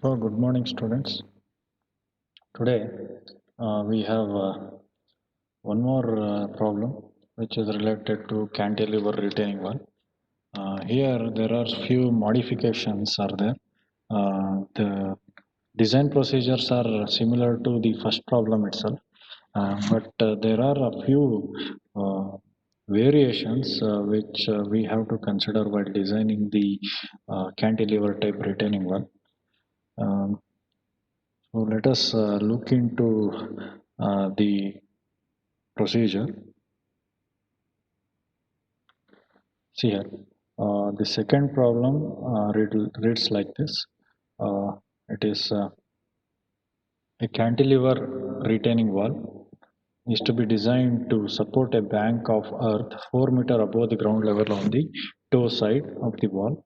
Oh, good morning, students. Today we have one more problem which is related to cantilever retaining wall. Here there are few modifications are there. The design procedures are similar to the first problem itself, but there are a few variations which we have to consider while designing the cantilever type retaining wall. Um, So let us look into the procedure. See here, the second problem reads like this. It is a cantilever retaining wall is to be designed to support a bank of earth 4 meter above the ground level on the toe side of the wall.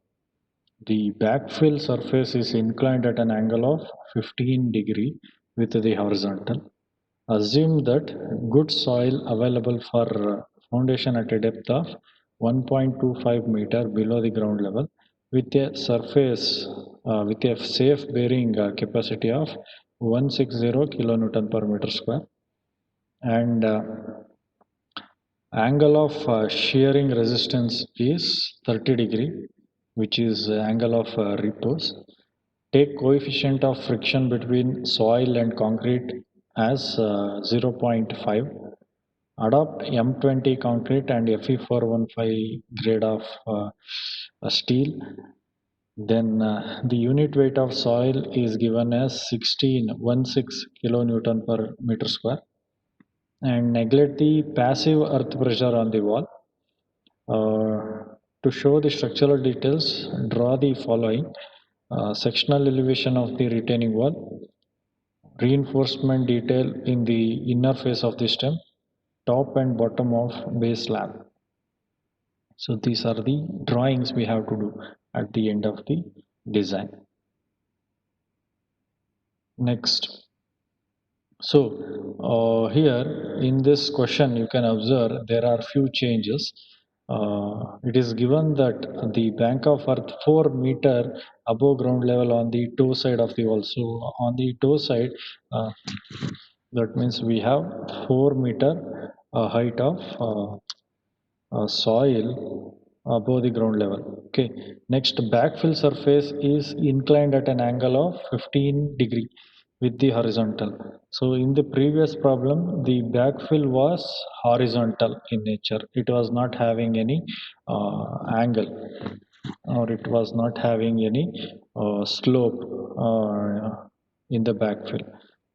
The backfill surface is inclined at an angle of 15 degree with the horizontal. Assume that good soil available for foundation at a depth of 1.25 meter below the ground level with a surface with a safe bearing capacity of 160 kilonewton per meter square and angle of shearing resistance is 30 degree, which is angle of repose. Take coefficient of friction between soil and concrete as 0.5. Adopt M20 concrete and Fe415 grade of steel. Then the unit weight of soil is given as 16 kilonewton per meter square. And neglect the passive earth pressure on the wall. To show the structural details, draw the following: sectional elevation of the retaining wall, reinforcement detail in the inner face of the stem, top and bottom of base slab. So these are the drawings we have to do at the end of the design. Next. So here in this question you can observe there are few changes. It is given that the bank of earth 4 meter above ground level on the toe side of the wall. So on the toe side, that means we have 4 meter height of soil above the ground level. Okay. Next, backfill surface is inclined at an angle of 15 degree with the horizontal. So in the previous problem, the backfill was horizontal in nature. It was not having any angle, or it was not having any slope in the backfill.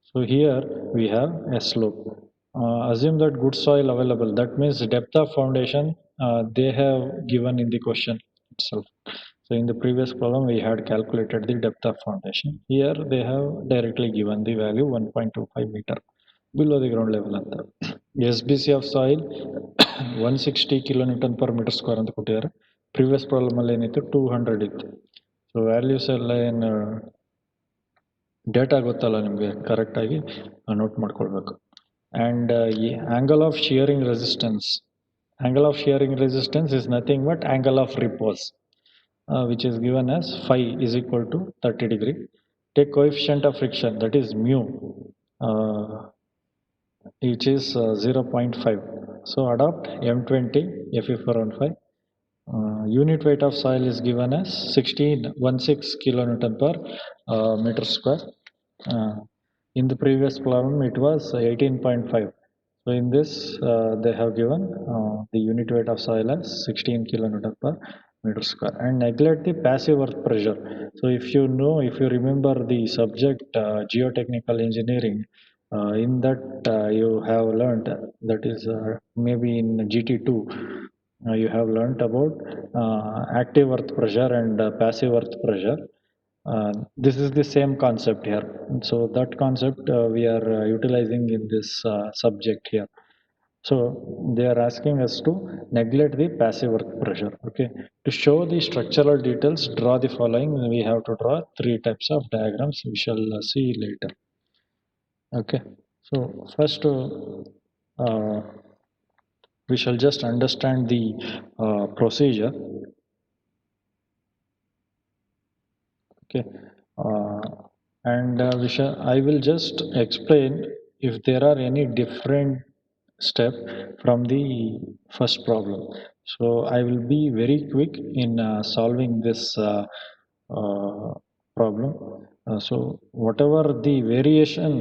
So here we have a slope. Assume that good soil available. That means depth of foundation they have given in the question itself. So in the previous problem we had calculated the depth of foundation. Here they have directly given the value 1.25 meter below the ground level ಅಂತ. SBC of soil 160 kilonewton per meter square ಅಂತ ಕೊಟ್ಟಿದ್ದಾರೆ. Previous problem ಅಲ್ಲಿ ಏನಿತ್ತು 200 ಇತ್ತು. So values ಎಲ್ಲ ಏನು data ಗೊತ್ತಲ್ಲ ನಿಮಗೆ ಕರೆಕ್ಟಾಗಿ ನೋಟ್ ಮಾಡ್ಕೊಳ್ಬೇಕು. And angle of shearing resistance. Angle of shearing resistance is nothing but angle of repose, which is given as phi is equal to 30 degree. Take coefficient of friction, that is mu, which is 0.5. So adopt M20 Fe415. Unit weight of soil is given as 16 kilonewton per meter square. In the previous problem it was 18.5. So in this they have given the unit weight of soil as 16 kilonewton per meter square and neglect the passive earth pressure. So if you know, if you remember the subject geotechnical engineering, in that you have learned, that is maybe in GT2 you have learnt about active earth pressure and passive earth pressure. This is the same concept here. So that concept we are utilizing in this subject here. So they are asking us to neglect the passive earth pressure. Okay. To show the structural details, draw the following. We have to draw three types of diagrams. We shall see later. Okay. So first, we shall just understand the procedure. Okay. and I will just explain if there are any different step from the first problem. So I will be very quick in solving this uh, problem. So whatever the variation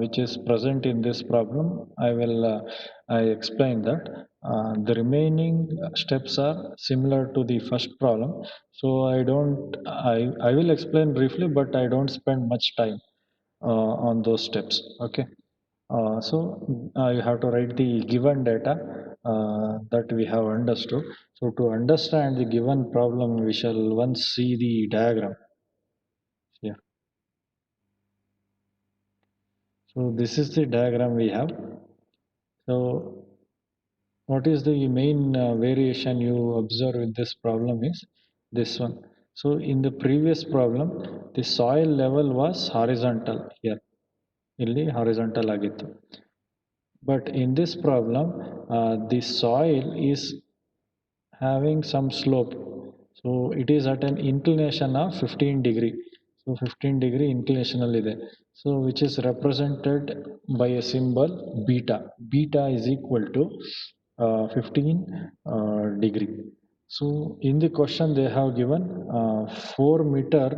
which is present in this problem, I explain that. The remaining steps are similar to the first problem. So I will explain briefly, but I don't spend much time on those steps. Okay. You have to write the given data that we have understood. So to understand the given problem, we shall once see the diagram. Yeah. So this is the diagram we have. So what is the main variation you observe in this problem is this one. So in the previous problem, the soil level was horizontal here. Illi horizontal ಆಗಿತ್ತು. But in this problem, the soil is having some slope. So it is at an inclination of 15 degree. So 15 degree inclinational ಇದೆ. So which is represented by a symbol beta. Beta is equal to 15 degree. So in the question they have given 4 meter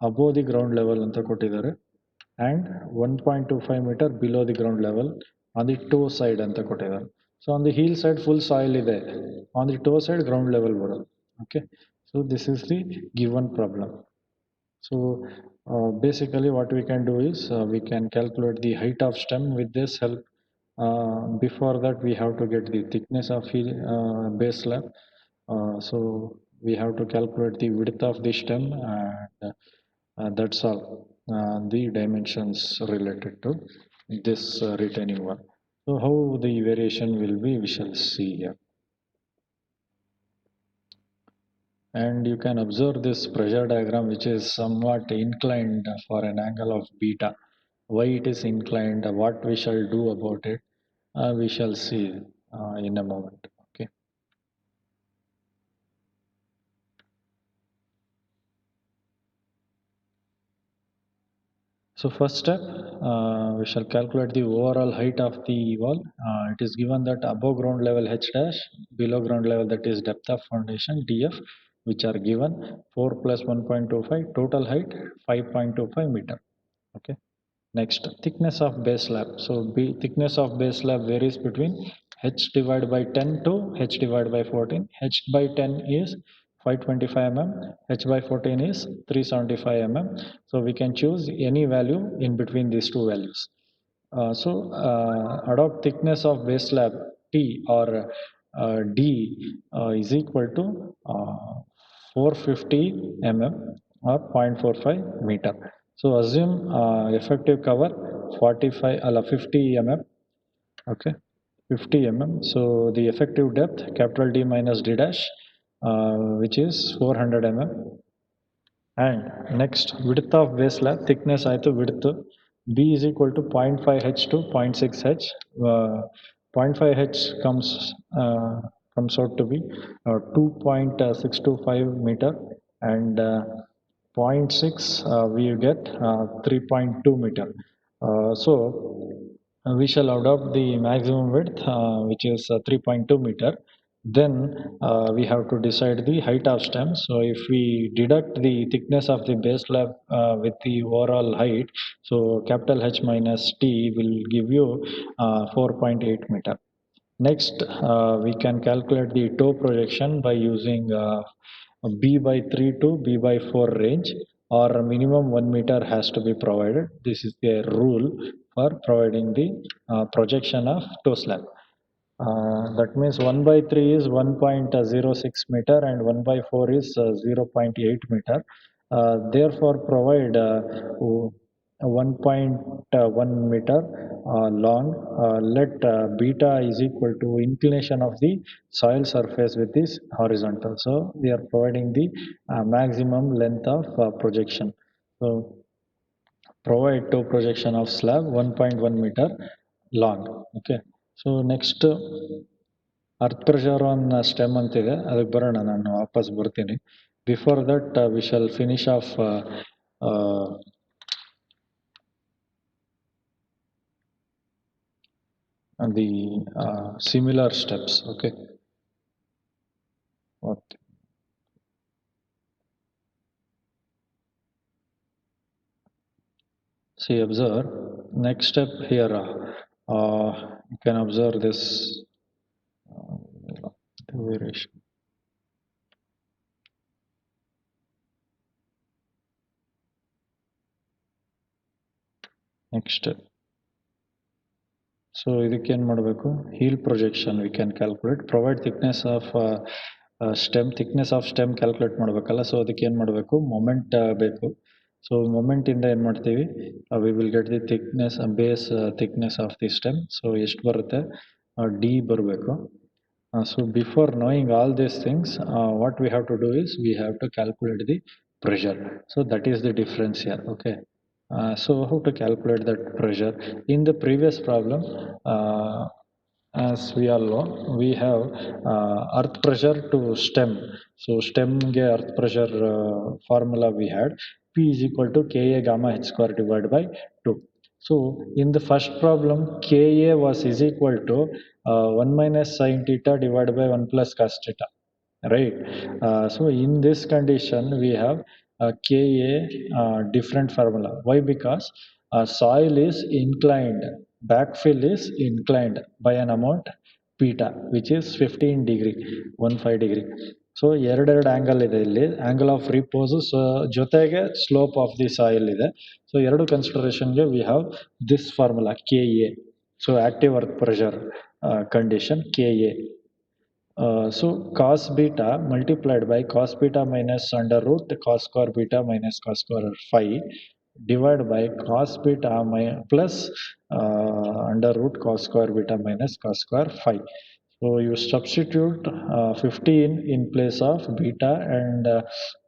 above the ground level ಅಂತ ಕೊಟ್ಟಿದ್ದಾರೆ and 1.25 meter below the ground level on the toe side ಅಂತ ಕೊಟ್ಟಿದ್ದಾರೆ. So on the heel side full soil ಇದೆ, on the toe side ground level ಬರೋದು. Okay, so this is the given problem. So basically what we can do is we can calculate the height of stem with this help. Before that we have to get the thickness of base slab. So we have to calculate the width of the stem, and that's all the dimensions related to this retaining wall. So how the variation will be, we shall see here. And you can observe this pressure diagram which is somewhat inclined for an angle of beta. Why it is inclined, what we shall do about it, we shall see in a moment. Okay. So first step, we shall calculate the overall height of the wall. It is given that above ground level h dash, below ground level, that is depth of foundation df, which are given 4 plus 1.25, total height 5.25 meter. Okay. Next, thickness of base slab. So thickness of base slab varies between h divided by 10 to h divided by 14. H by 10 is 525 mm, h by 14 is 375 mm. So we can choose any value in between these two values. Adopt thickness of base slab T or D is equal to 450 mm or 0.45 meter. So assume effective cover 50 mm. Okay, 50 mm. So the effective depth capital D minus D dash, which is 400 mm. And next, width of base slab, thickness ಆಯಿತು width B is equal to 0.5 h to 0.6 h. 0.5 h comes out to be 2.625 meter, and 0.6 we get 3.2 meter. So we shall adopt the maximum width, which is 3.2 meter. Then we have to decide the height of stem. So if we deduct the thickness of the base slab with the overall height, so capital H minus T will give you 4.8 meter. Next, we can calculate the toe projection by using B by 3 to B by 4 range, or minimum 1 meter has to be provided. This is the rule for providing the projection of toe slab. That means 1 by 3 is 1.06 meter and 1 by 4 is 0.8 meter. Therefore, provide 1.1 meter long. Let beta is equal to inclination of the soil surface with this horizontal. So we are providing the maximum length of projection. So provide toe projection of slab 1.1 meter long. Okay. So next, earth pressure on stem ಅಂತಿದೆ, ಅದಕ್ಕೆ ಬರೋಣ, ನಾನು ವಾಪಸ್ ಬರ್ತೀನಿ. Before that, we shall finish off the similar steps. Okay. Okay. See, observe next step here. You can observe this variation. Next step. So ಇದಕ್ಕೆ ಏನು ಮಾಡಬೇಕು, heel projection we can calculate, provide thickness of stem calculate ಮಾಡಬೇಕಲ್ಲ. So ಅದಕ್ಕೆ ಏನು ಮಾಡಬೇಕು, moment ಬೇಕು. So moment ಇಂದ ಏನು ಮಾಡ್ತೀವಿ, we will get the thickness base thickness of the stem. So ಎಷ್ಟು ಬರುತ್ತೆ, d ಬರಬೇಕು. So before knowing all these things, what we have to do is we have to calculate the pressure. So that is the difference here. Okay. So how to calculate that pressure? In the previous problem, as we all know, we have earth pressure to stem. So stem ge earth pressure formula we had, P is equal to Ka gamma h square divided by 2. So in the first problem, Ka was is equal to 1 minus sin theta divided by 1 plus cos theta, right? So in this condition, we have Ka different formula. Why? Because soil is inclined, backfill is inclined by an amount beta, which is 15 degree, 15 degree. So ಎರಡೆರಡು angle ಇದೆ ಇಲ್ಲಿ, angle of repose ಜೊತೆಗೆ slope of the soil ಇದೆ. So ಎರಡು ಕನ್ಸಿಡರೇಷನ್ಗೆ we have this formula K A. So active earth pressure condition K A. So cos beta multiplied by cos beta minus under root cos square beta minus cos square phi divided by cos beta plus under root cos square beta minus cos square phi. So you substitute 15 in place of beta and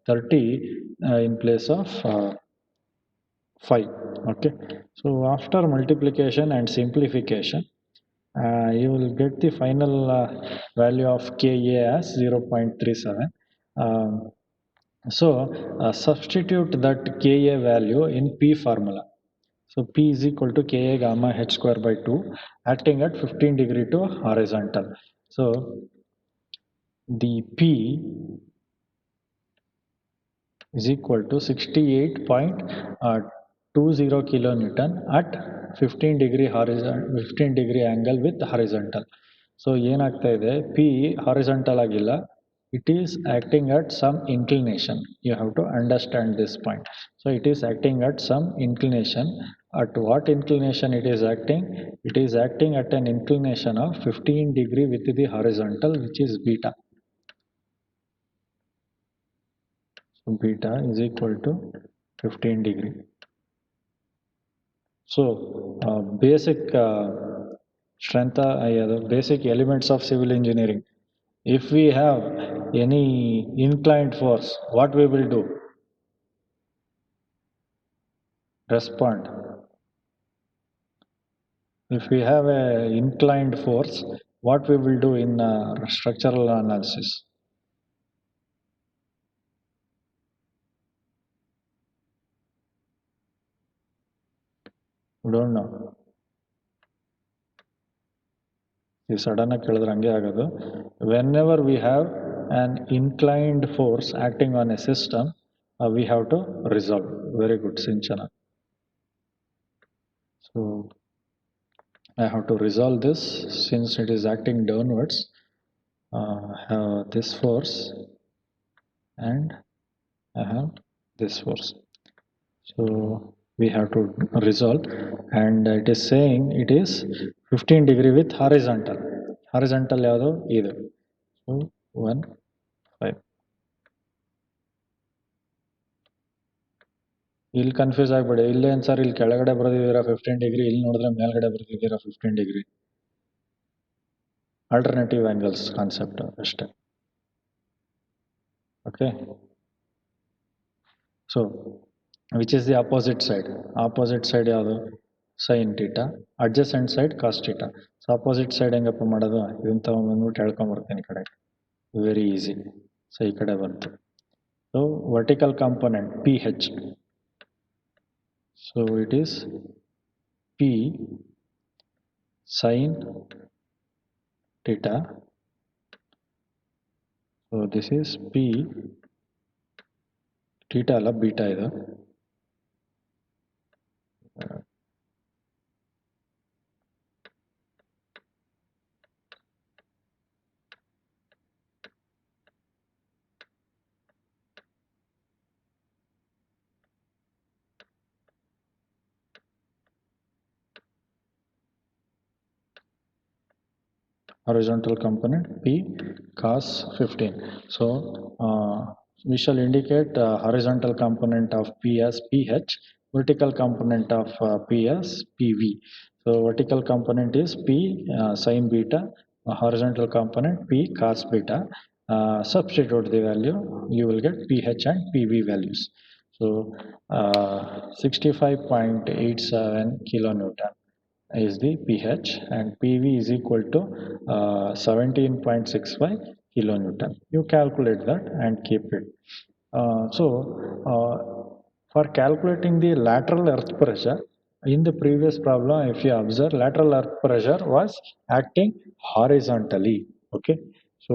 30 in place of phi. Okay. So after multiplication and simplification, you will get the final value of Ka as 0.37. So substitute that Ka value in P formula. So P is equal to Ka gamma h square by 2 acting at 15 degree to horizontal. So the P is equal to 68.20 kilonewton at 15 degree horizontal, 15 degree angle with horizontal. So ಏನಾಗ್ತಾ ಇದೆ, P horizontal ಆಗಿಲ್ಲ, it is acting at some inclination. You have to understand this point. So it is acting at some inclination. At what inclination it is acting? It is acting at an inclination of 15 degree with the horizontal, which is beta. So beta is equal to 15 degree. So basic strength, basic elements of civil engineering. If we have any inclined force, what we will do? Respond. If we have a inclined force, what we will do in structural analysis? Don't know. ಈ sudden ಆಗಿ ಕೇಳಿದ್ರೆ ಹಂಗೆ ಆಗೋದು. Whenever we have an inclined force acting on a system, we have to resolve. Very good, Sinchana. So I have to resolve this since it is acting downwards. Have this force and I have this force. So we have to resolve, and it is saying it is 15 degree with horizontal. Horizontal ಯಾವುದು ಇದು. So 1 5. ಇಲ್ಲಿ confuse ಆಗ್ಬೇಡಿ. ಇಲ್ಲಿ ಏನು sir, ಇಲ್ಲಿ ಕೆಳಗಡೆ ಬರೆದಿದ್ದೀರಾ 15 degree, ಇಲ್ಲಿ ನೋಡಿದ್ರೆ ಮೇಲ್ಗಡೆ ಬರೆದಿದ್ದೀರಾ 15 ಡಿಗ್ರಿ. ಆಲ್ಟರ್ನೇಟಿವ್ ಆಂಗಲ್ಸ್ ಕಾನ್ಸೆಪ್ಟ್ ಅಷ್ಟೇ. Okay. So which is the opposite side? Opposite side ಯಾವುದು? Sine theta. Adjacent side cos theta. So opposite side ಹೆಂಗಪ್ಪ ಮಾಡೋದು? ಇದನ್ನ ತಗೊಂಡ್ಬಂದ್ಬಿಟ್ಟು ಹೇಳ್ಕೊಂಬರ್ತೀನಿ ಈ ಕಡೆ. Very easy. ಸೊ ಈ ಕಡೆ ಬಂತು. So vertical component P H. So it is P sine theta. So this is P theta ಅಲ್ಲ beta ಇದು. Horizontal component P cos 15. So we shall indicate horizontal component of P as PH, vertical component of P as PV. So vertical component is P sin beta, horizontal component P cos beta. Substitute the value, you will get PH and PV values. So 65.87 kilonewton is the pH and PV is equal to 17.65 kilonewton. You calculate that and keep it. For calculating the lateral earth pressure, in the previous problem, if you observe, lateral earth pressure was acting horizontally. Okay, so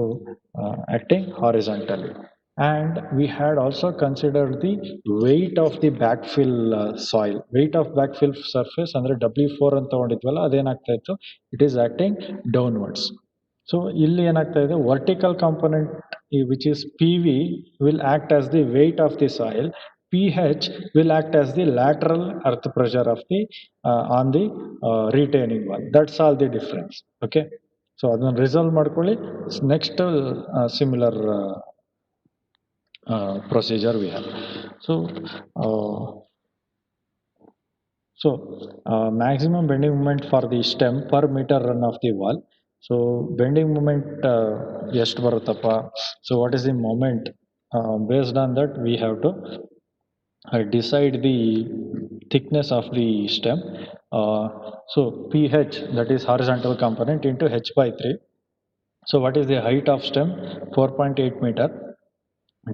acting horizontally. And we had also considered the weight of the backfill soil. Weight of backfill surface ಅಂದ್ರೆ W4 ಅಂತ ತಗೊಂಡಿದ್ವಲ್ಲ ಅದೇನಾಗ್ತಾ ಇತ್ತು, it is acting downwards. So ಇಲ್ಲಿ ಏನಾಗ್ತಾ ಇದೆ, vertical component which is PV will act as the weight of the soil. PH will act as the lateral earth pressure of the on the retaining wall. That's all the difference. Okay, so ಅದನ್ನ resolve ಮಾಡ್ಕೊಳ್ಳಿ. Next similar procedure we have. Maximum bending moment for the stem per meter run of the wall. So bending moment ಎಷ್ಟು ಬರುತ್ತಪ್ಪ, so what is the moment, based on that we have to decide the thickness of the stem. So PH, that is horizontal component, into H by 3. So what is the height of stem? 4.8 meter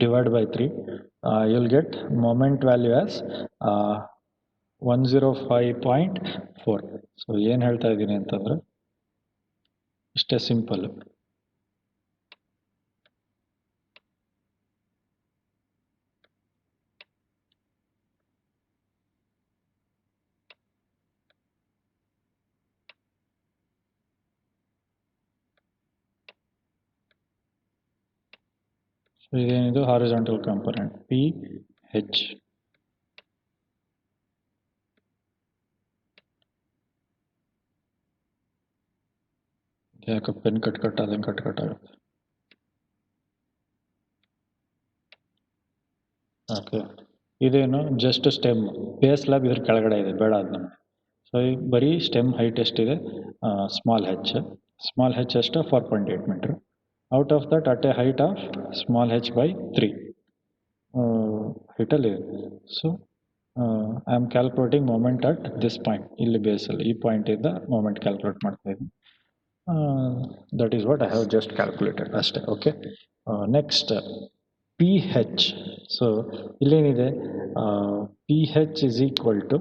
divided by 3. You'll get moment value as 105.4. So ಏನು ಹೇಳ್ತಾ ಇದ್ದೀನಿ ಅಂತಂದ್ರೆ ಇಷ್ಟೇ simple. So ಇದೇನಿದು horizontal component PH. ಯಾಕೆ pen cut ಆದಂಗೆ cut ಆಗುತ್ತೆ. Okay, ಇದೇನು ಜಸ್ಟ್ ಸ್ಟೆಮ್, ಬೇಸ್ ಲ್ಯಾಬ್ ಇದ್ರ ಕೆಳಗಡೆ ಇದೆ, ಬೇಡ ಅದು ನಮಗೆ. ಸೊ ಈಗ ಬರೀ ಸ್ಟೆಮ್ ಹೈಟ್ ಎಷ್ಟಿದೆ, ಸ್ಮಾಲ್ ಹೆಚ್ ಎಷ್ಟು 4.8 metre. Out of that at a height of small H by 3 ಹೈಟಲ್ಲಿ. So I am calculating moment at this point, ಇಲ್ಲಿ ಬೇಸಲ್ಲಿ ಈ ಪಾಯಿಂಟಿಂದ ಮೊಮೆಂಟ್ ಕ್ಯಾಲ್ಕುಲೇಟ್ ಮಾಡ್ತಾ ಇದ್ದೀನಿ. That is what I have just calculated ಅಷ್ಟೇ. Okay, next PH. ಸೊ ಇಲ್ಲೇನಿದೆ, PH is equal to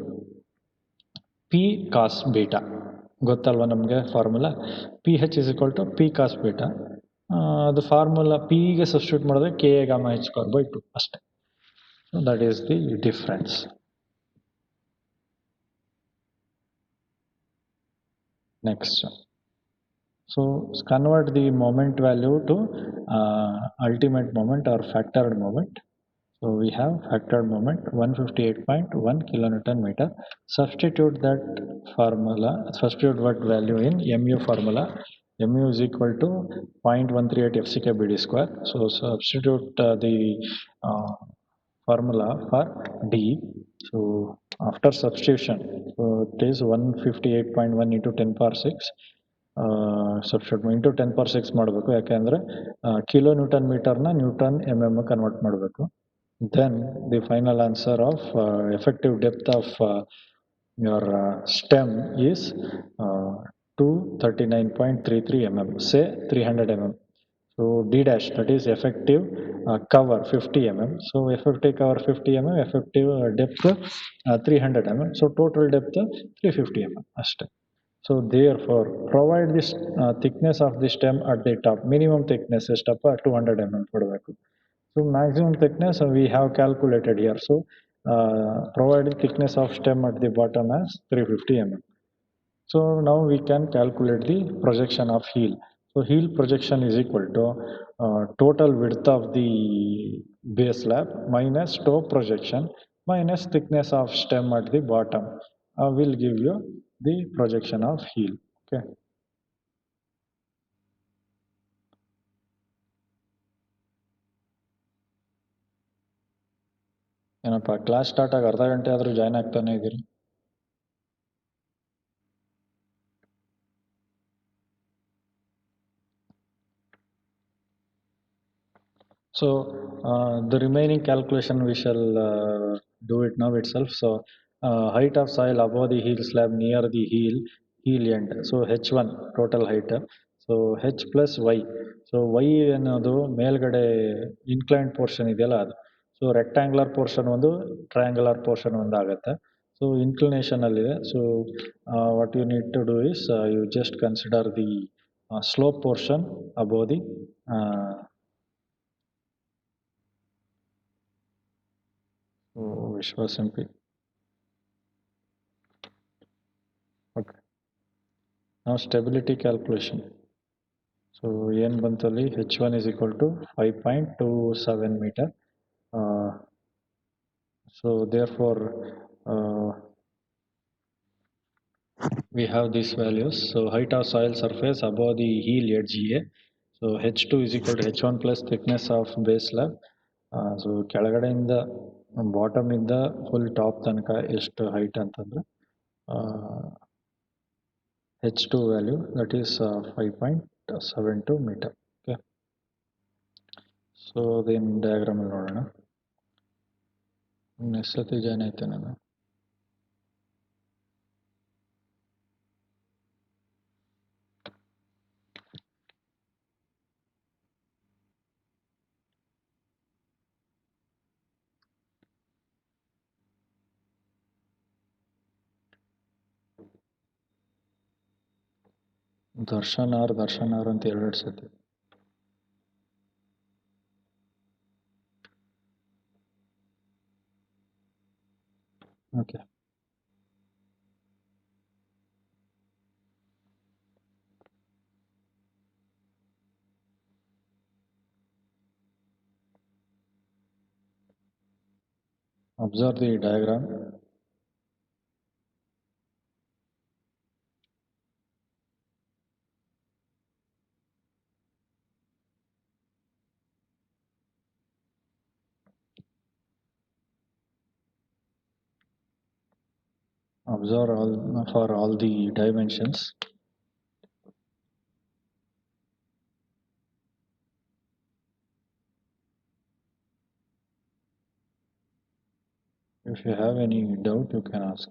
P cos beta. ಗೊತ್ತಲ್ವ ನಮಗೆ formula? PH is equal to P cos beta. ಅದು ಫಾರ್ಮುಲಾ ಪಿಗೆ ಸಬ್ಸ್ಟಿಟ್ಯೂಟ್ ಮಾಡಿದ್ರೆ K gamma H square by 2 ಅಷ್ಟೇ. So that is the difference. Next, so convert the moment value to ultimate moment or factored moment. So we have factored moment 158.1 kilonewton meter. Substitute that formula, substitute what value in mu formula. Mu is equal to 0.138 FCK BD square. So substitute the formula for D. So after substitution, so it is 158.1 into 10 power 6. Substitute into 10 power 6 ಮಾಡಬೇಕು, ಯಾಕೆಂದರೆ kilo newton ಮೀಟರ್ನ newton MM convert ಮಾಡಬೇಕು. Then the final answer of effective depth of your stem is 239.33 mm, say 300 mm. So D dash, that is effective cover 50 mm. So effective cover 50 mm, effective depth 300 mm. So total depth 350 mm. ಅಷ್ಟೇ. So therefore, provide this thickness of the stem at the top. Minimum thickness ಎಷ್ಟಪ್ಪ 200 mm ಕೊಡಬೇಕು. So maximum thickness we have calculated here. So provided thickness of stem at the bottom as 350 mm. So now we can calculate the projection of heel. So heel projection is equal to total width of the base slab minus toe projection minus thickness of stem at the bottom will give you the projection of heel. Okay. ಏನಪ್ಪ class start ಆಗಿ ಅರ್ಧ ಗಂಟೆ ಆದರೂ join ಆಗ್ತಾನೆ ಇದ್ದೀರಿ. So the remaining calculation we shall do it now itself. So height of soil above the heel slab near the heel end. So H1 total height. So H plus Y. So Y ಅನ್ನೋದು ಮೇಲ್ಗಡೆ inclined portion ಇದೆಯಲ್ಲ ಅದು. So rectangular portion ಒಂದು triangular portion ಒಂದು ಆಗುತ್ತೆ. So inclination ಅಲ್ಲಿದೆ. So what you need to do is you just consider the slope portion above the Vishwas MP. Okay. Now stability calculation. So n bantali H1 is equal to 5.27 meter. So therefore we have these values. So height of soil surface above the heel edge A. So H2 is equal to H1 plus thickness of base slab. So ಕೆಳಗಡೆಯಿಂದ bottom ಇಂದ full top ತನಕ ಎಷ್ಟು height ಅಂತಂದ್ರೆ H2 value, that is 5.72 meter. Okay. So then diagram ನೋಡೋಣ. ಎಷ್ಟೊತ್ತಿ join ಆಯ್ತೆ ನಾನು. Darshan R ಅಂತ ಎರಡು ಸತಿ. Okay. Observe the diagram. Observe for all the dimensions. If you have any doubt, you can ask.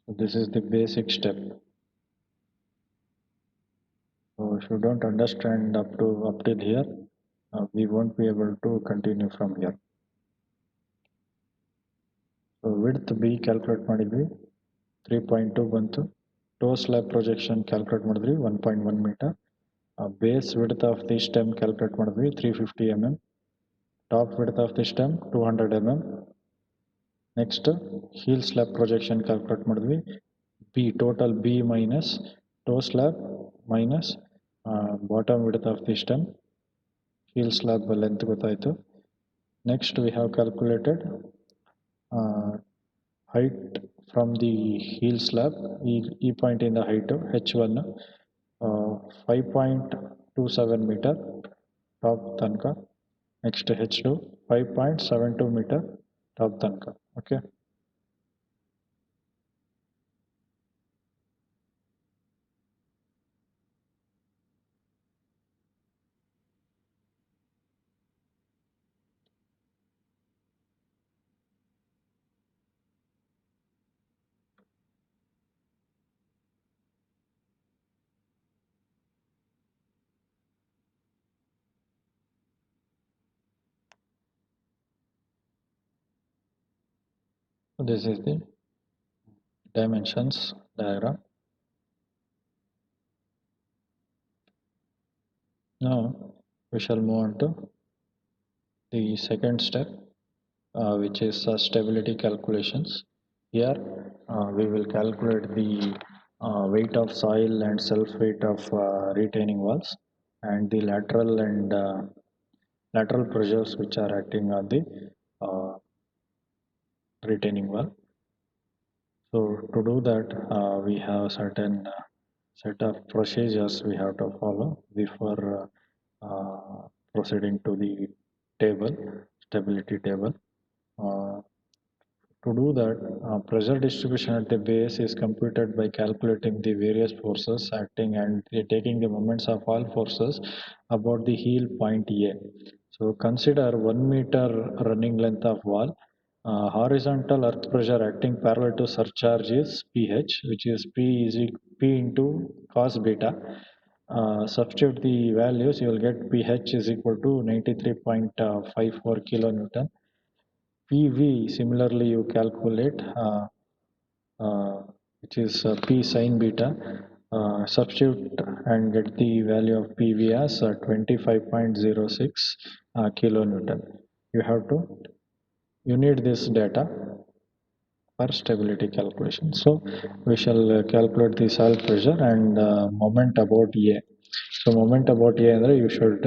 So this is the basic step. So if you don't understand up till here, we won't be able to continue from here. So width B calculate ಮಾಡಿದ್ವಿ 3.2 ಬಂತು. Toe slab projection calculate ಮಾಡಿದ್ವಿ 1.1 meter. Base width of the stem calculate ಮಾಡಿದ್ವಿ 350 mm. Top width of the stem 200 mm. Next heel slab projection calculate ಮಾಡಿದ್ವಿ. B total B minus toe slab minus bottom width of the stem. Heel slab length ಗೊತ್ತಾಯ್ತು. Next we have calculated height from the heel slab. E point in the height H1 5.27 meter top tanka. Next H2 5.72 meter top tanka. Okay. So this is the dimensions diagram. Now we shall move on to the second step, which is stability calculations. Here we will calculate the weight of soil and self weight of retaining walls, and the lateral pressures which are acting on the uh, retaining wall. So to do that, we have certain set of procedures we have to follow before proceeding to the table, stability table. Uh, to do that, pressure distribution at the base is computed by calculating the various forces acting and taking the moments of all forces about the heel point A. So consider 1 meter running length of wall. Horizontal earth pressure acting parallel to surcharge is pH, which is P into cos beta. Substitute the values, you will get pH is equal to 93.54 kilonewton. PV, similarly you calculate, which is P sin beta. Substitute and get the value of PV as 25.06 kilonewton. You need this data for stability calculation. So we shall calculate the soil pressure and moment about A. So moment about A, andre you should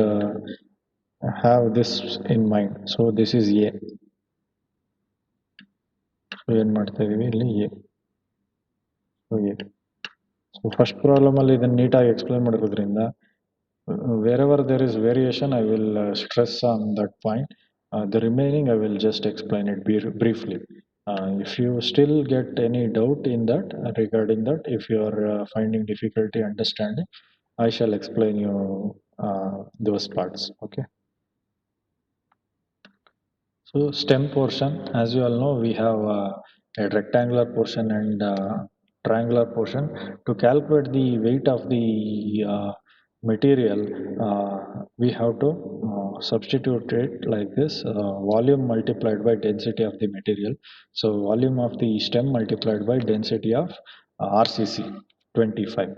have this in mind. So this is A. So ಏನು ಮಾಡ್ತಾ ಇದೀವಿ ಇಲ್ಲಿ A. So A. So first problem ಅಲ್ಲಿ ಇದನ್ನ ನೀಟಾಗಿ explain ಮಾಡಿರೋದ್ರಿಂದ wherever there is variation I will stress on that point. The remaining I will just explain it briefly. If you still get any doubt in that regarding that, if you are finding difficulty understanding, I shall explain you those parts. Okay. So stem portion, as you all know, we have a rectangular portion and triangular portion. To calculate the weight of the material, we have to substitute it like this: volume multiplied by density of the material. So volume of the stem multiplied by density of RCC 25.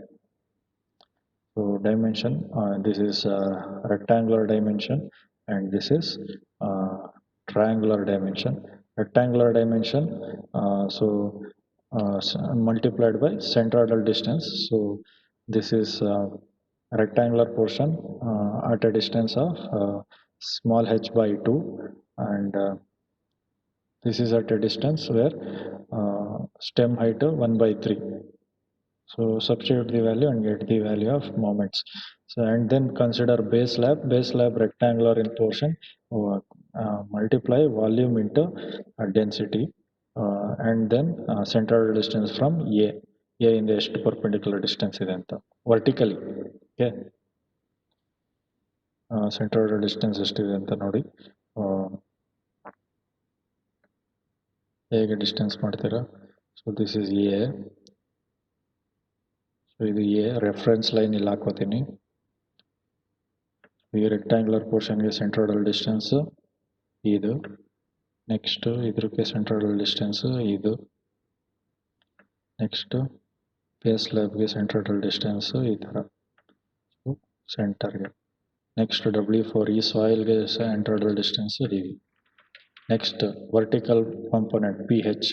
So dimension, this is rectangular dimension and this is triangular dimension. Rectangular dimension, multiplied by centroidal distance. So this is rectangular portion at a distance of small h by 2, and this is at a distance where stem height 1 by 3. So substitute the value and get the value of moments. So and then consider base slab rectangular in portion, multiply volume into density, and then central distance from A in the perpendicular distance ಇದೆ ಅಂತ vertically. Okay. Central distance ಎಷ್ಟಿದೆ ಅಂತ ನೋಡಿ ಹೇಗೆ distance ಮಾಡ್ತೀರಾ. So this is A. So ಇದು A, reference line ಇಲ್ಲಿ ಹಾಕೋತೀನಿ. ಈ ರೆಕ್ಟ್ಯಾಂಗ್ಯುಲರ್ ಪೋರ್ಷನ್ಗೆ ಸೆಂಟ್ರೋಡಲ್ ಡಿಸ್ಟೆನ್ಸ್ ಇದು, ನೆಕ್ಸ್ಟ್ ಇದಕ್ಕೆ ಸೆಂಟ್ರೋಡಲ್ ಡಿಸ್ಟೆನ್ಸ್ ಇದು, ನೆಕ್ಸ್ಟ್ ಬೇಸ್ ಸ್ಲ್ಯಾಬ್ಗೆ ಸೆಂಟ್ರೋಡಲ್ ಡಿಸ್ಟೆನ್ಸ್ ಈ ಥರ ಸೆಂಟರ್ಗೆ. ನೆಕ್ಸ್ಟ್ W4 ಈ ಸಾಯಿಲ್ಗೆ ಸೆಂಟ್ರೋಡಲ್ ಡಿಸ್ಟೆನ್ಸ್ ಹೀಗೆ. ನೆಕ್ಸ್ಟ್ ವರ್ಟಿಕಲ್ ಕಾಂಪೊನೆಂಟ್ PH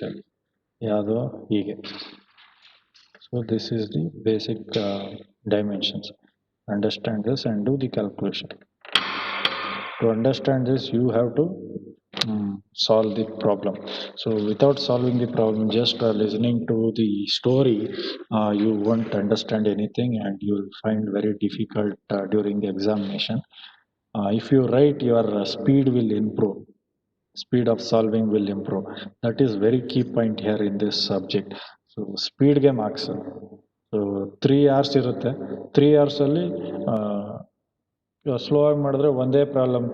ಯಾವುದು ಹೀಗೆ. So this is the basic dimensions. Understand this and do the calculation. To understand this, you have to solve the problem. So without solving the problem, just listening to the story, you won't understand anything and you will find very difficult during the examination. If you write, your speed will improve. Speed of solving will improve. That is very key point here in this subject. So speed ಗೆ marks. So 3 hours ಇರುತ್ತೆ. 3 hours ಅಲ್ಲಿ slow ಆಗಿ ಮಾಡಿದ್ರೆ ಒಂದೇ problem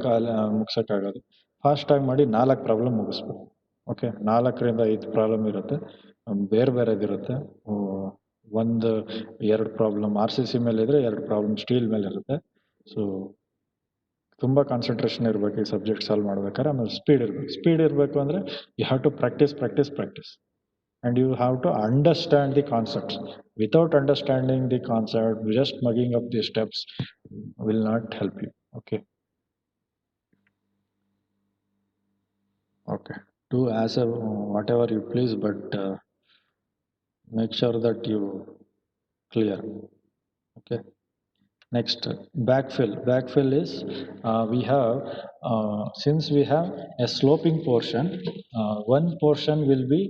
ಮುಗ್ಸೋಕ್ಕಾಗೋದು. Fast ಆಗಿ ಮಾಡಿ 4 problem ಮುಗಿಸ್ಬೇಕು. Okay, 4ರಿಂದ 5 problem ಇರುತ್ತೆ, ಬೇರೆ ಬೇರೆದಿರುತ್ತೆ. ಒಂದು 2 ಪ್ರಾಬ್ಲಮ್ RCC ಮೇಲೆ ಇದ್ರೆ 2 ಪ್ರಾಬ್ಲಮ್ ಸ್ಟೀಲ್ ಮೇಲೆ ಇರುತ್ತೆ. ಸೊ ತುಂಬ ಕಾನ್ಸಂಟ್ರೇಷನ್ ಇರಬೇಕು ಈ ಸಬ್ಜೆಕ್ಟ್ ಸಾಲ್ವ್ ಮಾಡ್ಬೇಕಾದ್ರೆ. ಆಮೇಲೆ ಸ್ಪೀಡ್ ಇರಬೇಕು ಅಂದರೆ you have to practise and you have to understand the concepts. Without understanding the concept, just mugging up the steps will not help you. Okay, do as a whatever you please, but make sure that you clear. Okay. Next, backfill is we have since we have a sloping portion, one portion will be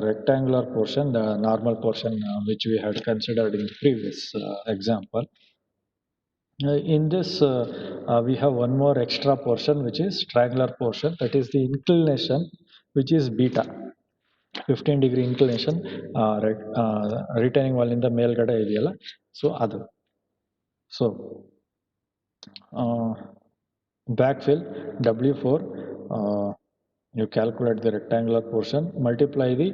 rectangular portion, the normal portion which we had considered in previous example. In this we have one more extra portion which is triangular portion, that is the inclination which is beta, 15-degree inclination retaining wall in the ಮೇಲ್ಗಡೆ ಇದೆಯಲ್ಲ, so ಅದು. So backfill W4, you calculate the rectangular portion, multiply the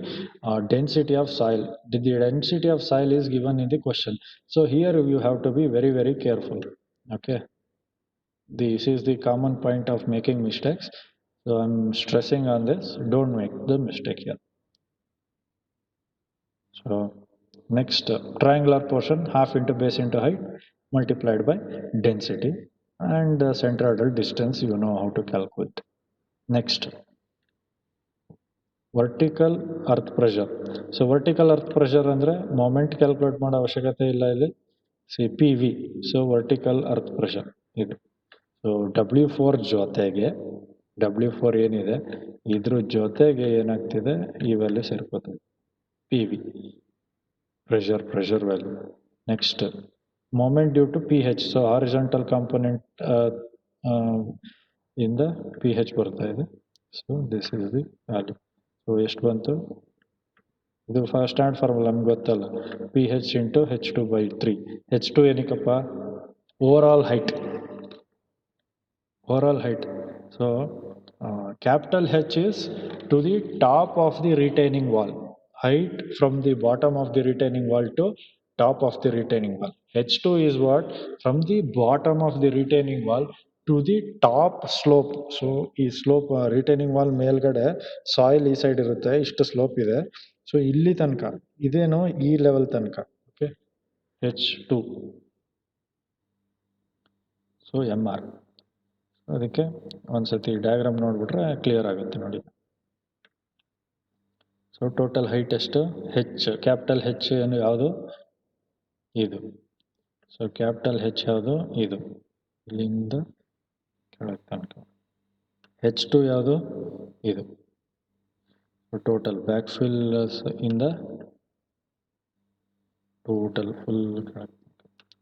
density of soil. The density of soil is given in the question. So here you have to be very, very careful. Okay. This is the common point of making mistakes. So I'm stressing on this. Don't make the mistake here. So next, triangular portion, half into base into height multiplied by density, and centroidal distance you know how to calculate. Next, vertical earth pressure. So vertical earth pressure andre moment calculate ಮಾಡೋ ಅವಶ್ಯಕತೆ ಇಲ್ಲ ಇಲ್ಲಿ. See PV, so vertical earth pressure ಇದು. So W4 ಜೊತೆಗೆ W4 ಏನಿದೆ ಇದ್ರ ಜೊತೆಗೆ ಏನಾಗ್ತಿದೆ ಈ value ಸೇರ್ಕೋತದೆ, PV pressure value. Next, moment due to pH, so horizontal component in the pH ಬರ್ತಾ ಇದೆ. So this is the value. So ಎಷ್ಟು ಬಂತು, ಇದು ಸ್ಟ್ಯಾಂಡ್ ಫಾರ್ಮುಲಾ ನಮ್ಗೆ ಗೊತ್ತಲ್ಲ, pH into H2/3. H2 ಏನಕ್ಕಪ್ಪ, overall height. So capital H is to the top of the retaining wall, height from the bottom of the retaining wall to top of the retaining wall. H2 is what, from the bottom of the retaining wall to the top slope. So ಈ slope retaining wall ಮೇಲ್ಗಡೆ soil ಈ side ಇರುತ್ತೆ, ಇಷ್ಟು slope ಇದೆ. So ಇಲ್ಲಿ ತನಕ ಇದೇನು ಈ ಲೆವೆಲ್ ತನಕ. Okay, H2, so MR. ಅದಕ್ಕೆ ಒಂದ್ಸತಿ ಡಯಾಗ್ರಾಮ್ ನೋಡ್ಬಿಟ್ರೆ ಕ್ಲಿಯರ್ ಆಗುತ್ತೆ ನೋಡಿ. ಸೊ ಟೋಟಲ್ ಹೈಟ್ ಎಷ್ಟು, ಹೆಚ್, ಕ್ಯಾಪಿಟಲ್ ಹೆಚ್ ಏನು ಯಾವುದು, ಇದು. ಸೊ ಕ್ಯಾಪಿಟಲ್ ಹೆಚ್ ಯಾವುದು, ಇದು, ಇಲ್ಲಿಂದ ಕೆಳಗೆ ತನಕ. H2 ಯಾವುದು, ಇದು. ಟೋಟಲ್ ಬ್ಯಾಕ್ ಫಿಲ್ ಇಂದ ಟೋಟಲ್ ಫುಲ್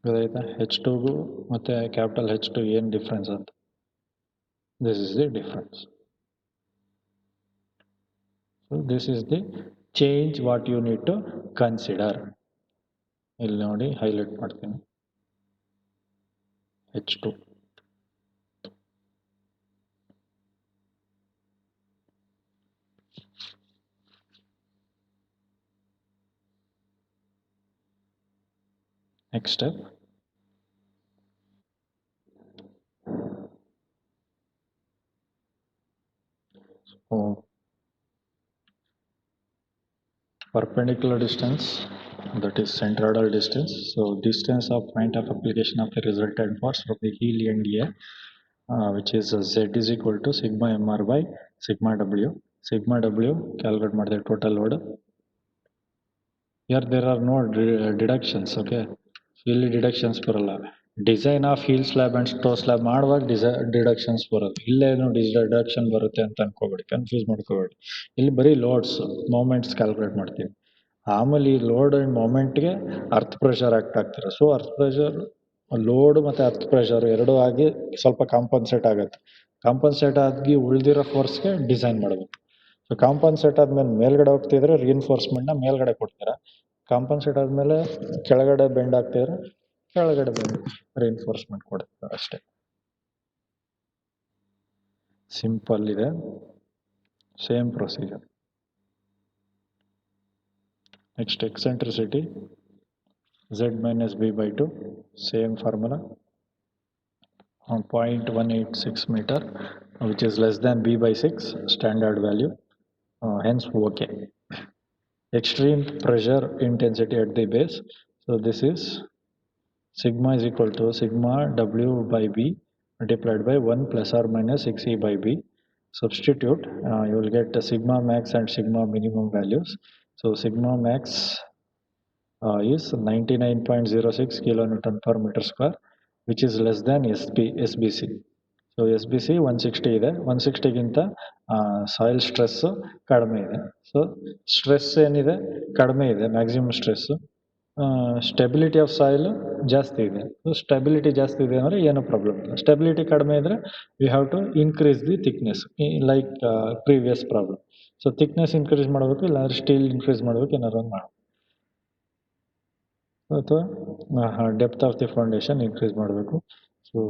ಗೊತ್ತಾಯ್ತಾ. H2ಗೂ ಮತ್ತು ಕ್ಯಾಪಿಟಲ್ H2 ಏನು ಡಿಫ್ರೆನ್ಸ್ ಅಂತ. This is the difference. So this is the change what you need to consider. ಇಲ್ಲಿ ನೋಡಿ ಹೈಲೈಟ್ ಮಾಡ್ತೀನಿ, H2. Next step, so perpendicular distance, that is centroidal distance. So distance of point of application of the resultant force from the heel end A, which is Z is equal to sigma MR by sigma W. Sigma W calculate ಮಾಡಿದೆ total load. Here there are no deductions. Okay, ಇಲ್ಲಿ deductions ಬರಲ್ಲ. Design of heel slab and toe slab ಮಾಡುವಾಗ deductions ಬರುತ್ತೆ. ಇಲ್ಲೇನು deduction ಬರುತ್ತೆ ಅಂತ ಅನ್ಕೋಬೇಡಿ, confuse ಮಾಡ್ಕೋಬೇಡಿ. ಇಲ್ಲಿ ಬರೀ ಲೋಡ್ಸ್ ಮೂಮೆಂಟ್ಸ್ ಕ್ಯಾಲ್ಕುಲೇಟ್ ಮಾಡ್ತೀವಿ. ಆಮೇಲೆ ಈ ಲೋಡ್ ಆ್ಯಂಡ್ ಮೂಮೆಂಟ್ಗೆ ಅರ್ತ್ ಪ್ರೆಷರ್ ಆಕ್ಟ್ ಆಗ್ತಾರೆ. ಸೊ ಅರ್ತ್ ಪ್ರೆಷರ್, ಲೋಡ್ ಮತ್ತು ಅರ್ತ್ ಪ್ರೆಷರ್ ಎರಡೂ ಆಗಿ ಸ್ವಲ್ಪ ಕಾಂಪನ್ಸೇಟ್ ಆಗುತ್ತೆ. ಕಾಂಪನ್ಸೇಟ್ ಆಗಿ ಉಳಿದಿರೋ ಫೋರ್ಸ್ಗೆ ಡಿಸೈನ್ ಮಾಡಬೇಕು. ಸೊ ಕಾಂಪನ್ಸೇಟ್ ಆದಮೇಲೆ ಮೇಲ್ಗಡೆ ಹೋಗ್ತಿದ್ರೆ ರಿಇನ್ಫೋರ್ಸ್ಮೆಂಟ್ನ ಮೇಲ್ಗಡೆ ಕೊಡ್ತೀರಾ, ಕಾಂಪನ್ಸೇಟ್ ಆದಮೇಲೆ ಕೆಳಗಡೆ ಬೆಂಡ್ ಆಗ್ತಿದ್ರೆ ಕೆಳಗಡೆ ಬೆಂಡ್ ರಿಇನ್ಫೋರ್ಸ್ಮೆಂಟ್ ಕೊಡ್ತಾರೆ, ಅಷ್ಟೇ. ಸಿಂಪಲ್ ಇದೆ, same procedure. Next eccentricity Z minus B by 2, same formula. 0.186 meter, which is less than b by 6 standard value, hence okay. Extreme pressure intensity at the base, so this is sigma is equal to sigma w by b multiplied by 1 plus or minus 6e by b. Substitute, you will get the sigma max and sigma minimum values. So sigma max is 99.06 kilonewton per meter square, which is less than SBC. So S B C 160 ಇದೆ, 160ಗಿಂತ soil stress ಕಡಿಮೆ ಇದೆ. So stress ಏನಿದೆ ಕಡಿಮೆ ಇದೆ, maximum stress. Stability of soil ಜಾಸ್ತಿ ಇದೆ. So stability ಜಾಸ್ತಿ ಇದೆ ಅಂದರೆ ಏನೂ ಪ್ರಾಬ್ಲಮ್ ಇಲ್ಲ. ಸ್ಟೆಬಿಲಿಟಿ ಕಡಿಮೆ ಇದ್ದರೆ we have to increase the thickness like previous problem. So thickness increase ಮಾಡಬೇಕು, ಇಲ್ಲಾಂದರೆ ಸ್ಟೀಲ್ ಇನ್ಕ್ರೀಸ್ ಮಾಡಬೇಕು, ಏನಾದ್ರು ಒಂದು ಮಾಡಬೇಕು. ಅಥವಾ depth of the foundation increase ಮಾಡಬೇಕು. ಸೊ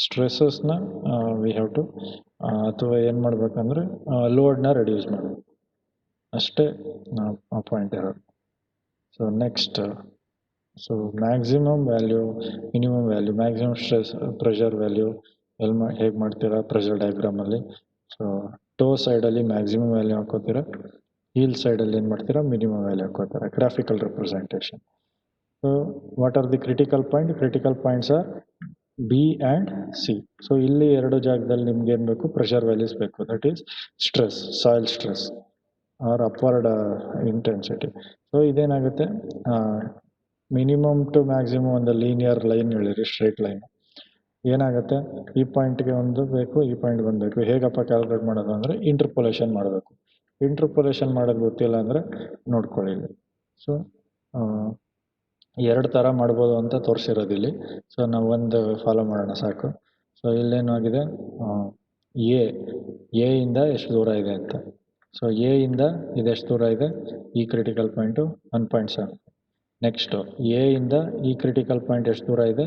ಸ್ಟ್ರೆಸಸ್ನ ವಿ ಹ್ಯಾವ್ ಟು ಅಥವಾ ಏನು ಮಾಡಬೇಕಂದ್ರೆ ಲೋಡ್ನ ರೆಡ್ಯೂಸ್ ಮಾಡಬೇಕು, ಅಷ್ಟೇ ಪಾಯಿಂಟ್ ಇರೋದು. So next, so maximum value, minimum value, maximum stress pressure value ಹೇಗೆ ಮಾಡ್ತೀರಾ ಪ್ರೆಷರ್ ಡಯಾಗ್ರಾಮಲ್ಲಿ. ಸೊ ಟೋ ಸೈಡಲ್ಲಿ ಮ್ಯಾಕ್ಸಿಮಮ್ ವ್ಯಾಲ್ಯೂ ಹಾಕೋತೀರಾ, ಹೀಲ್ ಸೈಡಲ್ಲಿ ಏನು ಮಾಡ್ತೀರಾ ಮಿನಿಮಮ್ ವ್ಯಾಲ್ಯೂ ಹಾಕೋತೀರಾ, graphical representation. So what are the critical points? Critical points are B and C. So ಇಲ್ಲಿ ಎರಡು ಜಾಗದಲ್ಲಿ ನಿಮ್ಗೆ ಏನು ಬೇಕು, ಪ್ರೆಷರ್ ವ್ಯಾಲ್ಯೂಸ್ ಬೇಕು. That is stress, soil stress or upward intensity. So ಇದೇನಾಗುತ್ತೆ, ಮಿನಿಮಮ್ ಟು ಮ್ಯಾಕ್ಸಿಮಮ್ ಒಂದು ಲೀನಿಯರ್ ಲೈನ್ ಹೇಳಿರಿ, ಸ್ಟ್ರೈಟ್ ಲೈನ್. ಏನಾಗುತ್ತೆ, ಈ ಪಾಯಿಂಟ್ಗೆ ಒಂದು ಬೇಕು, ಈ ಪಾಯಿಂಟ್ಗೆ ಒಂದು ಬೇಕು. ಹೇಗಪ್ಪ ಕ್ಯಾಲ್ಕುಲೇಟ್ ಮಾಡೋದು ಅಂದರೆ ಇಂಟರ್ಪೋಲೇಷನ್ ಮಾಡಬೇಕು. ಇಂಟರ್ಪೋಲೇಷನ್ ಮಾಡೋದು ಗೊತ್ತಿಲ್ಲ ಅಂದರೆ ನೋಡ್ಕೊಳ್ಳಿ. ಸೊ ಎರಡು ಥರ ಮಾಡ್ಬೋದು ಅಂತ ತೋರಿಸಿರೋದಿಲ್ಲಿ. ಸೊ ನಾವು ಒಂದು ಫಾಲೋ ಮಾಡೋಣ ಸಾಕು. ಸೊ ಇಲ್ಲೇನಾಗಿದೆ, ಎ ಇಂದ ಎಷ್ಟು ದೂರ ಇದೆ ಅಂತ. ಸೊ ಎ ಇಂದ ಇದೆಷ್ಟು ದೂರ ಇದೆ, ಈ ಕ್ರಿಟಿಕಲ್ ಪಾಯಿಂಟು 1.7. ನೆಕ್ಸ್ಟು ಎ ಇಂದ ಈ ಕ್ರಿಟಿಕಲ್ ಪಾಯಿಂಟ್ ಎಷ್ಟು ದೂರ ಇದೆ,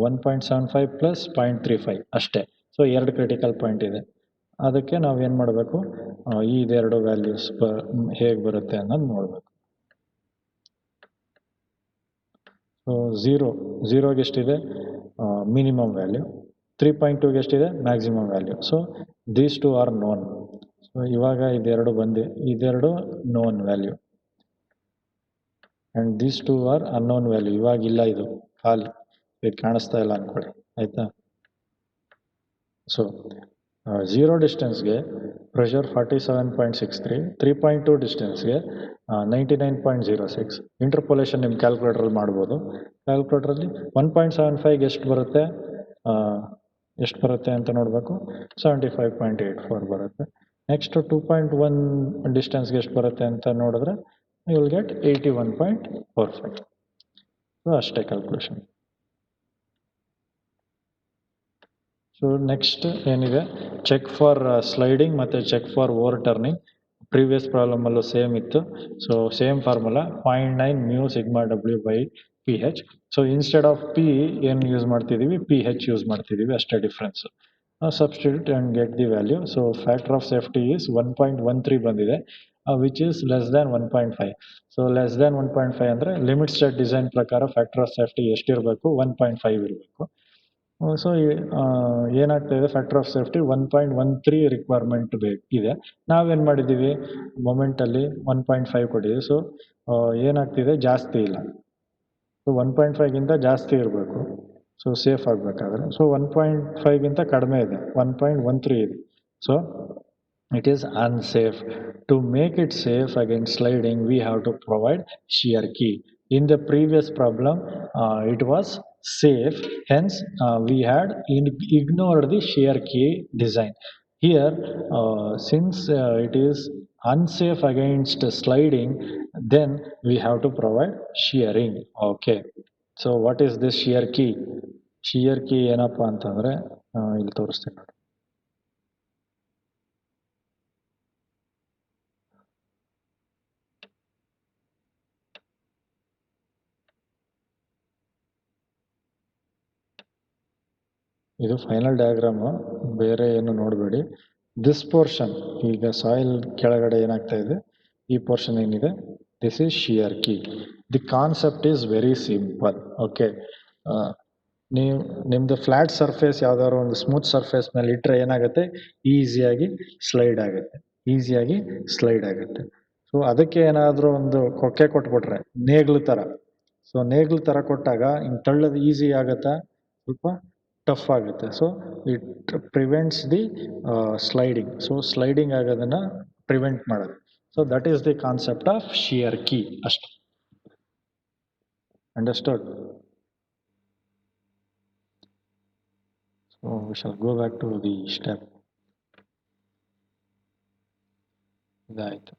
1.75 ಪ್ಲಸ್ 0.35 ಅಷ್ಟೇ. ಸೊ ಎರಡು ಕ್ರಿಟಿಕಲ್ ಪಾಯಿಂಟ್ ಇದೆ. ಅದಕ್ಕೆ ನಾವೇನು ಮಾಡಬೇಕು, ಇದೆರಡು ವ್ಯಾಲ್ಯೂಸ್ ಹೇಗೆ ಬರುತ್ತೆ ಅನ್ನೋದು ನೋಡಬೇಕು. ಸೊ ಝೀರೋಗೆ ಎಷ್ಟಿದೆ ಮಿನಿಮಮ್ ವ್ಯಾಲ್ಯೂ, 3.2ಗೆ ಎಷ್ಟಿದೆ maximum value. So these two are known. So ಇವಾಗ ಇದೆರಡು known value and these two are unknown value. ಇವಾಗಿಲ್ಲ, ಇದು ಖಾಲಿ, ಇದು ಕಾಣಿಸ್ತಾ ಇಲ್ಲ ಅಂದ್ಕೊಳ್ಳಿ, ಆಯಿತಾ. ಸೊ ಝೀರೋ ಡಿಸ್ಟೆನ್ಸ್ಗೆ ಪ್ರೆಷರ್ 47.63, 3.2 ಡಿಸ್ಟೆನ್ಸ್ಗೆ 99.06. ಇಂಟರ್ಪೋಲೇಷನ್ ನಿಮ್ಮ ಕ್ಯಾಲ್ಕುಲೇಟ್ರಲ್ಲಿ ಮಾಡ್ಬೋದು. ಕ್ಯಾಲ್ಕುಲೇಟ್ರಲ್ಲಿ 1.75ಗೆ ಎಷ್ಟು ಬರುತ್ತೆ ಅಂತ ನೋಡಬೇಕು, 75.84 ಬರುತ್ತೆ. ನೆಕ್ಸ್ಟ್ 2.1 ಡಿಸ್ಟೆನ್ಸ್ಗೆ ಎಷ್ಟು ಬರುತ್ತೆ ಅಂತ ನೋಡಿದ್ರೆ ಯು ವಿಲ್ ಗೆಟ್ 81.45. ಸೊ ಅಷ್ಟೇ ಕ್ಯಾಲ್ಕುಲೇಷನ್. ಸೊ ನೆಕ್ಸ್ಟ್ ಏನಿದೆ, ಚೆಕ್ ಫಾರ್ ಸ್ಲೈಡಿಂಗ್ ಮತ್ತು check for overturning. Previous ಪ್ರಾಬ್ಲಮಲ್ಲೂ ಸೇಮ್ ಇತ್ತು. So same formula 0.9 mu sigma W by P H. So instead of P ಏನು ಯೂಸ್ ಮಾಡ್ತಿದ್ದೀವಿ, ಪಿ ಹೆಚ್ ಯೂಸ್ ಮಾಡ್ತಿದ್ದೀವಿ, ಅಷ್ಟೇ difference. Substitute and get the value. So factor of safety is 1.13 ಬಂದಿದೆ, which is less than 1.5. So less than 1.5 ಅಂದರೆ limit state design ಪ್ರಕಾರ factor of safety ಎಷ್ಟಿರಬೇಕು, 1.5 ಇರಬೇಕು. So ಏನಾಗ್ತಾಯಿದೆ, ಫ್ಯಾಕ್ಟರ್ ಆಫ್ ಸೇಫ್ಟಿ 1.13 ರಿಕ್ವೈರ್ಮೆಂಟ್ ಇದೆ. ನಾವೇನು ಮಾಡಿದ್ದೀವಿ, ಮೊಮೆಂಟಲ್ಲಿ 1.5 ಕೊಟ್ಟಿದ್ದೀವಿ. ಸೊ ಏನಾಗ್ತಿದೆ, ಜಾಸ್ತಿ ಇಲ್ಲ. ಸೊ 1.5ಗಿಂತ ಜಾಸ್ತಿ ಇರಬೇಕು, ಸೊ ಸೇಫ್ ಆಗಬೇಕಾದ್ರೆ. ಸೊ 1.5ಗಿಂತ ಕಡಿಮೆ ಇದೆ, 1.13 ಇದೆ. So it is unsafe. To make it safe against sliding, we have to provide shear key. In the previous problem, it was safe, hence we had ignored the shear key design. Here, since it is unsafe against sliding, then we have to provide shearing. Okay. So what is this shear key? Shear key ಏನಪ್ಪ ಅಂತಂದರೆ ಇಲ್ಲಿ ತೋರಿಸ್ತೀನಿ ನೋಡಿ. ಇದು final diagram, ಬೇರೆ ಏನು ನೋಡಬೇಡಿ. This portion, ಈಗ ಸಾಯಿಲ್ ಕೆಳಗಡೆ ಏನಾಗ್ತಾ ಇದೆ, ಈ ಪೋರ್ಷನ್ ಏನಿದೆ, this is shear key. The concept is very simple. Okay, ನೀವು ನಿಮ್ಮದು ಫ್ಲ್ಯಾಟ್ ಸರ್ಫೇಸ್ ಯಾವ್ದಾದ್ರು ಒಂದು ಸ್ಮೂತ್ ಸರ್ಫೇಸ್ ಮೇಲೆ ಇಟ್ಟರೆ ಏನಾಗುತ್ತೆ, ಈಸಿಯಾಗಿ ಸ್ಲೈಡ್ ಆಗುತ್ತೆ, ಈಸಿಯಾಗಿ ಸ್ಲೈಡ್ ಆಗುತ್ತೆ. ಸೊ ಅದಕ್ಕೆ ಏನಾದರೂ ಒಂದು ಕೊಕ್ಕೆ ಕೊಟ್ಬಿಟ್ರೆ ನೇಗ್ಲು ಥರ, ಸೊ ನೇಗ್ಲು ಥರ ಕೊಟ್ಟಾಗ ಹಿಂಗೆ ತಳ್ಳೋದು ಈಸಿ ಆಗುತ್ತಾ, ಸ್ವಲ್ಪ ಟಫ್ ಆಗುತ್ತೆ. So it prevents the sliding. So sliding ಆಗೋದನ್ನು ಪ್ರಿವೆಂಟ್ ಮಾಡೋದು. So that is the concept of shear key ಅಷ್ಟೆ. Understood? So we shall go back to the step. ಇದಾಯ್ತು.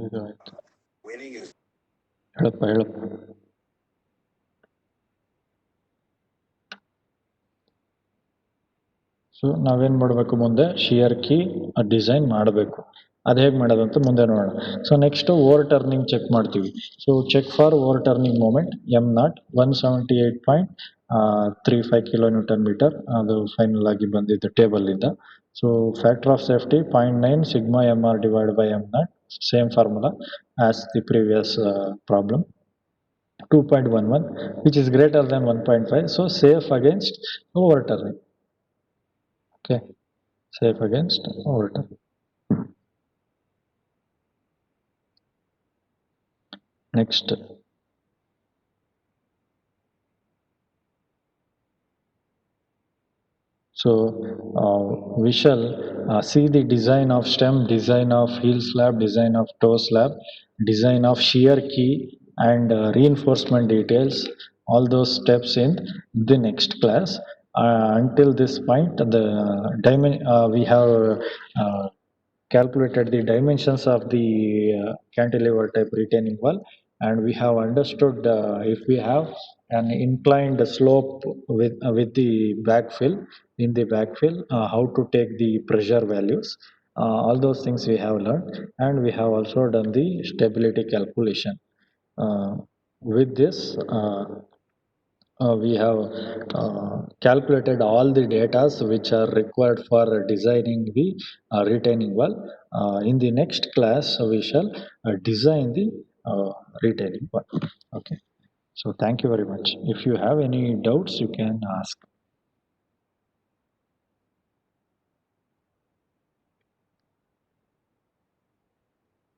ಇದು ಆಯ್ತು. ಹೇಳಪ್ಪ ಹೇಳಪ್ಪ. ಸೊ ನಾವೇನು ಮಾಡಬೇಕು, ಮುಂದೆ ಶಿಯರ್ ಕೀ ಡಿಸೈನ್ ಮಾಡಬೇಕು. ಅದು ಹೇಗೆ ಮಾಡೋದು ಅಂತ ಮುಂದೆ ನೋಡೋಣ. So next overturning check ಮಾಡ್ತೀವಿ. So check for overturning moment M0 178.35 kN/m. ಅದು ಫೈನಲ್ ಆಗಿ ಬಂದಿದ್ದು ಟೇಬಲಿಂದ. So factor of safety 0.9 sigma MR divide by M0, same formula as the previous problem. 2.11 which is greater than 1.5. So safe against overturning. Okay, safe against overturning. Next, so we shall see the design of stem, design of heel slab, design of toe slab, design of shear key, and reinforcement details. All those steps in the next class. Until this point, we have calculated the dimensions of the cantilever type retaining wall, and we have understood if we have an inclined slope with the backfill, in the backfill, how to take the pressure values. All those things we have learned, and we have also done the stability calculation. With this, we have calculated all the data which are required for designing the retaining wall. In the next class, we shall design the retaining wall. Okay. So thank you very much. If you have any doubts, you can ask.